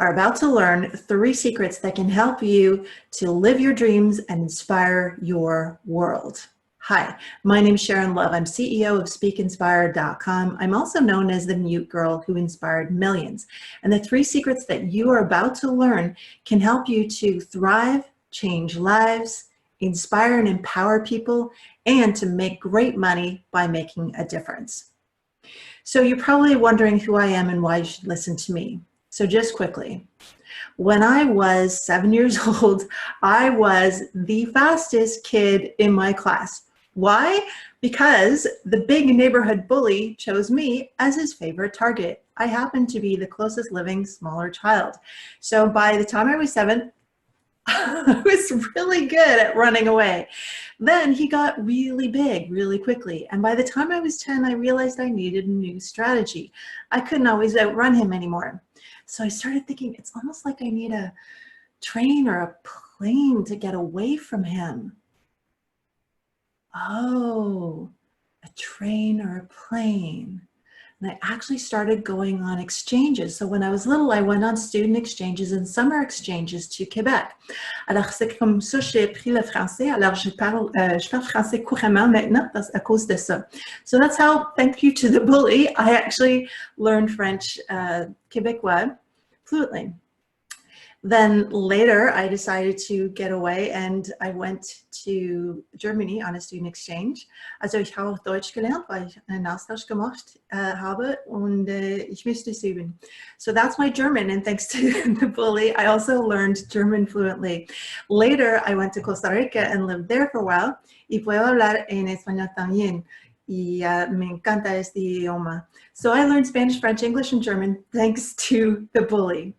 are about to learn 3 secrets that can help you to live your dreams and inspire your world. Hi, my name is Sharon Love. I'm CEO of SpeakInspire.com. I'm also known as the mute girl who inspired millions. And the 3 secrets that you are about to learn can help you to thrive, change lives, inspire and empower people, and to make great money by making a difference. So you're probably wondering who I am and why you should listen to me. So just quickly, when I was 7 years old, I was the fastest kid in my class. Why? Because the big neighborhood bully chose me as his favorite target. I happened to be the closest living smaller child. So by the time I was 7, I was really good at running away. Then he got really big really quickly. And by the time I was 10, I realized I needed a new strategy. I couldn't always outrun him anymore. So I started thinking, it's almost like I need a train or a plane to get away from him. Oh, a train or a plane. And I actually started going on exchanges. So when I was little, I went on student exchanges and summer exchanges to Quebec. Alors c'est comme ça que j'ai appris le français. Alors je parle français couramment maintenant à cause de ça. So that's how, thank you to the bully, I actually learned French Québécois fluently. Then later, I decided to get away and I went to Germany on a student exchange. Also ich habe auch Deutsch gelernt, weil ich einen Austausch gemacht habe und ich musste es üben. So that's my German, and thanks to the bully, I also learned German fluently. Later, I went to Costa Rica and lived there for a while. Y puedo hablar en español también. Y me encanta este idioma. So I learned Spanish, French, English, and German thanks to the bully.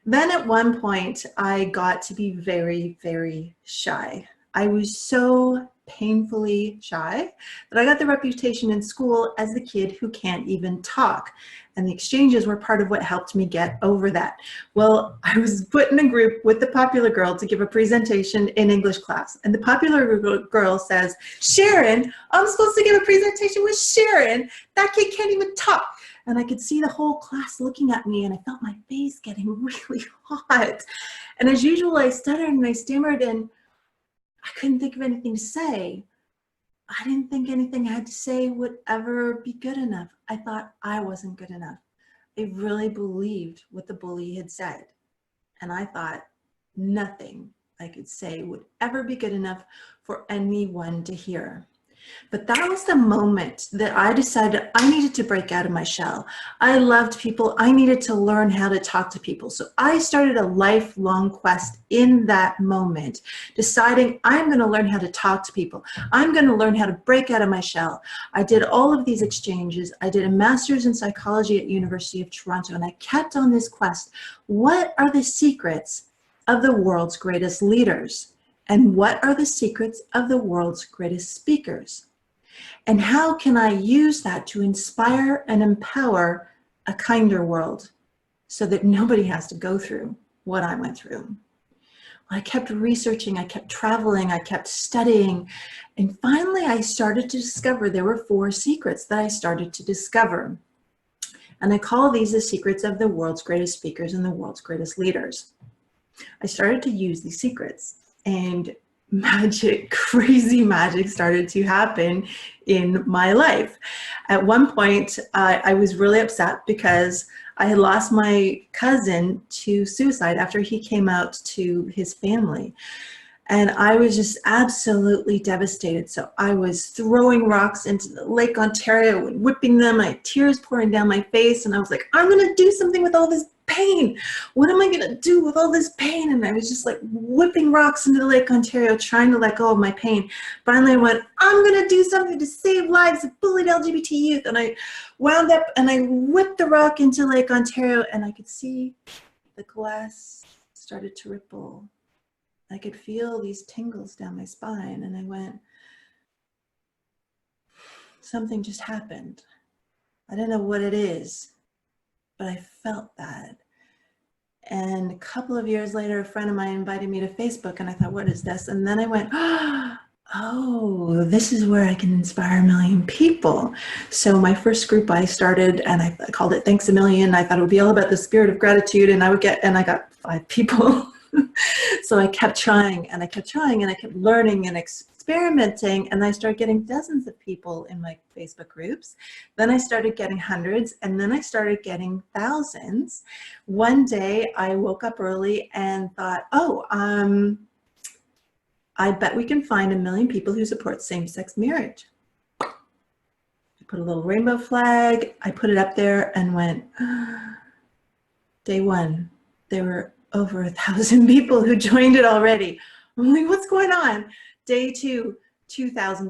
Then at one point, I got to be very, very shy. I was so painfully shy that I got the reputation in school as the kid who can't even talk. And the exchanges were part of what helped me get over that. Well, I was put in a group with the popular girl to give a presentation in English class. And the popular girl says, Sharon, I'm supposed to give a presentation with Sharon. That kid can't even talk. And I could see the whole class looking at me and I felt my face getting really hot. And as usual, I stuttered and I stammered and I couldn't think of anything to say. I didn't think anything I had to say would ever be good enough. I thought I wasn't good enough. I really believed what the bully had said. And I thought nothing I could say would ever be good enough for anyone to hear. But that was the moment that I decided I needed to break out of my shell. I loved people. I needed to learn how to talk to people. So I started a lifelong quest in that moment, deciding I'm going to learn how to talk to people. I'm going to learn how to break out of my shell. I did all of these exchanges. I did a master's in psychology at University of Toronto, and I kept on this quest. What are the secrets of the world's greatest leaders? And what are the secrets of the world's greatest speakers? And how can I use that to inspire and empower a kinder world so that nobody has to go through what I went through? I kept researching, I kept traveling, I kept studying, and finally I started to discover there were 4 secrets that I started to discover. And I call these the secrets of the world's greatest speakers and the world's greatest leaders. I started to use these secrets. And magic, crazy magic started to happen in my life. At one point, I was really upset because I had lost my cousin to suicide after he came out to his family. And I was just absolutely devastated. So I was throwing rocks into the Lake Ontario and whipping them. I had tears pouring down my face. And I was like, I'm going to do something with all this pain. What am I going to do with all this pain? And I was just like whipping rocks into the Lake Ontario, trying to let go of my pain. Finally, I went, I'm going to do something to save lives of bullied LGBT youth. And I wound up and I whipped the rock into Lake Ontario, and I could see the glass started to ripple. I could feel these tingles down my spine, and I went, something just happened. I don't know what it is, but I felt that. And a couple of years later, a friend of mine invited me to Facebook, and I thought, what is this? And then I went, oh, oh, this is where I can inspire 1,000,000 people. So my first group I started, and I called it Thanks a Million. I thought it would be all about the spirit of gratitude, and I got 5 people. So I kept trying, and I kept trying, and I kept learning and experimenting, and I started getting dozens of people in my Facebook groups. Then I started getting hundreds, and then I started getting thousands. One day I woke up early and thought, oh, I bet we can find 1,000,000 people who support same-sex marriage. I put a little rainbow flag, I put it up there and went, day one, there were over 1,000 people who joined it already. I'm like, what's going on? Day two, 2,000.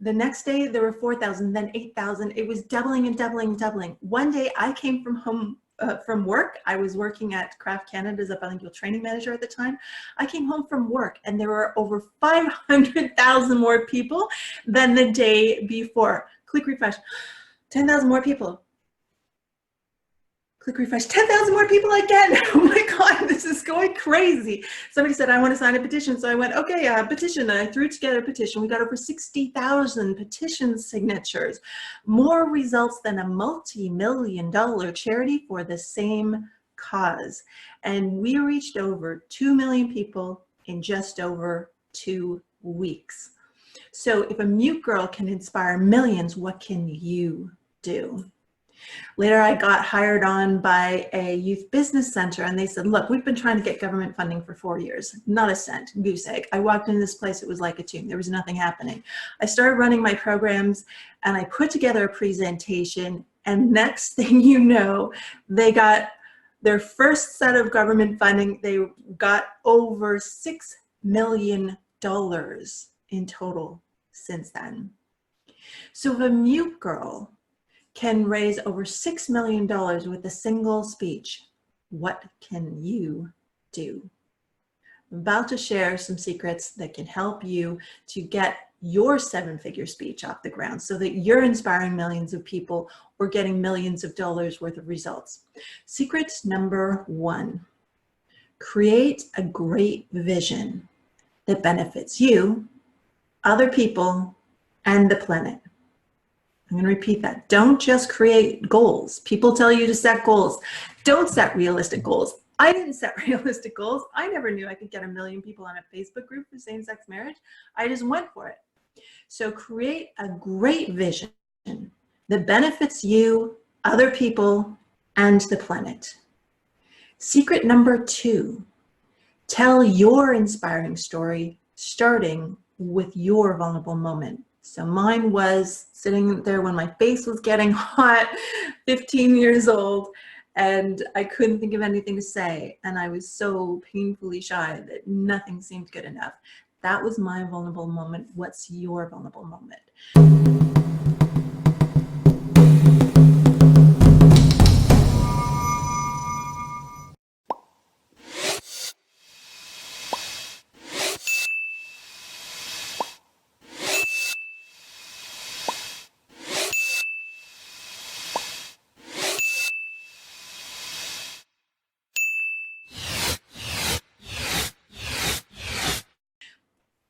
The next day there were 4,000, then 8,000. It was doubling and doubling and doubling. One day I came from home from work. I was working at Craft Canada as a bilingual training manager at the time. I came home from work and there were over 500,000 more people than the day before. Click refresh, 10,000 more people. Click refresh, 10,000 more people again. Oh my God, this is going crazy. Somebody said, I want to sign a petition. So I went, okay, petition. And I threw together a petition. We got over 60,000 petition signatures, more results than a multi-million-dollar charity for the same cause. And we reached over 2 million people in just over 2 weeks. So if a mute girl can inspire millions, what can you do? Later, I got hired on by a youth business center, and they said, look, we've been trying to get government funding for 4 years, not a cent, goose egg. I walked into this place, it was like a tomb. There was nothing happening. I started running my programs, and I put together a presentation, and next thing you know, they got their first set of government funding. They got over $6 million in total since then. So if a mute girl can raise over $6 million with a single speech, what can you do? I'm about to share some secrets that can help you to get your 7-figure speech off the ground so that you're inspiring millions of people or getting millions of dollars worth of results. Secret number 1, create a great vision that benefits you, other people, and the planet. I'm going to repeat that. Don't just create goals. People tell you to set goals. Don't set realistic goals. I didn't set realistic goals. I never knew I could get 1 million people on a Facebook group for same-sex marriage. I just went for it. So create a great vision that benefits you, other people, and the planet. Secret number 2, tell your inspiring story starting with your vulnerable moment. So mine was sitting there when my face was getting hot, 15 years old, and I couldn't think of anything to say. And I was so painfully shy that nothing seemed good enough. That was my vulnerable moment. What's your vulnerable moment?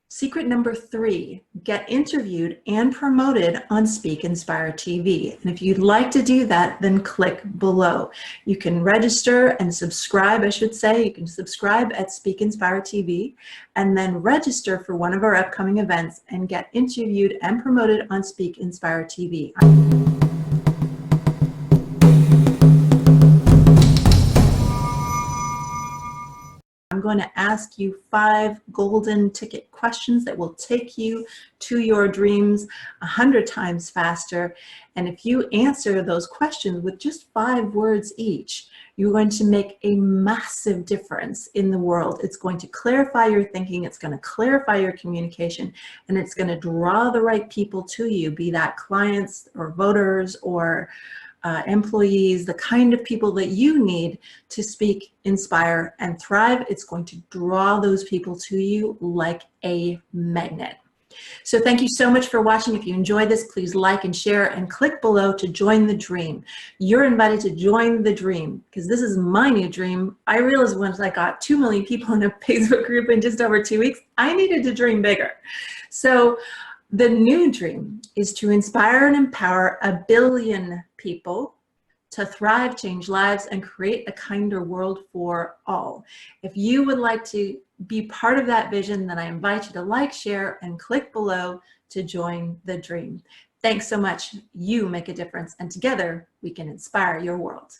Secret number 3, get interviewed and promoted on Speak Inspire TV. And if you'd like to do that, then click below. You can register and subscribe, I should say. You can subscribe at Speak Inspire TV and then register for one of our upcoming events and get interviewed and promoted on Speak Inspire TV. I'm going to ask you 5 golden ticket questions that will take you to your dreams 100 times faster. And if you answer those questions with just 5 words each, you're going to make a massive difference in the world. It's going to clarify your thinking, it's going to clarify your communication, and it's going to draw the right people to you, be that clients or voters or employees, the kind of people that you need to speak, inspire, and thrive. It's going to draw those people to you like a magnet. So thank you so much for watching. If you enjoyed this, please like and share and click below to join the dream. You're invited to join the dream because this is my new dream. I realized once I got 2 million people in a Facebook group in just over 2 weeks, I needed to dream bigger. So The new dream is to inspire and empower 1 billion people to thrive, change lives, and create a kinder world for all. If you would like to be part of that vision, then I invite you to like, share, and click below to join the dream. Thanks so much. You make a difference, and together we can inspire your world.